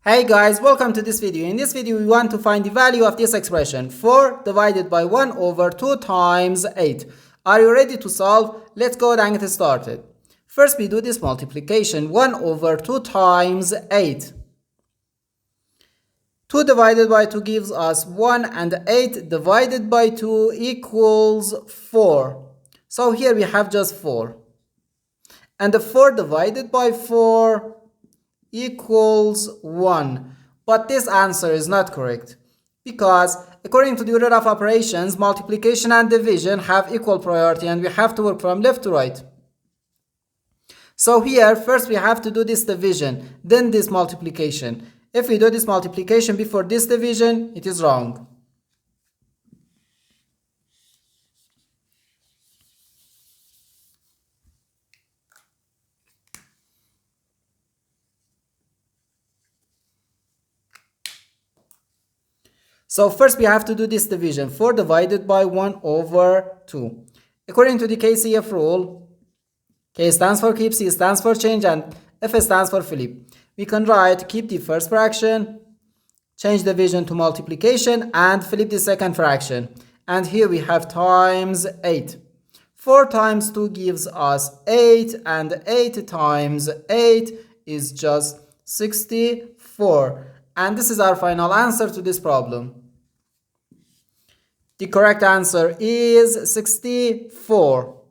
Hey guys, welcome to this video. In this video we want to find the value of this expression 4 divided by 1 over 2 times 8. Are you ready to solve? Let's go ahead and get started. First we do this multiplication 1 over 2 times 8. 2 divided by 2 gives us 1 and 8 divided by 2 equals 4. So here we have just 4. And the 4 divided by 4 equals 1. But this answer is not correct because according to the order of operations, multiplication and division have equal priority and we have to work from left to right. So here first we have to do this division, then this multiplication. If we do this multiplication before this division, it is wrong. So first we have to do this division, 4 divided by 1 over 2. According to the KCF rule, K stands for keep, C stands for change, and F stands for flip. We can write keep the first fraction, change division to multiplication, and flip the second fraction. And here we have times 8. 4 times 2 gives us 8, and 8 times 8 is just 64. And this is our final answer to this problem. The correct answer is 64.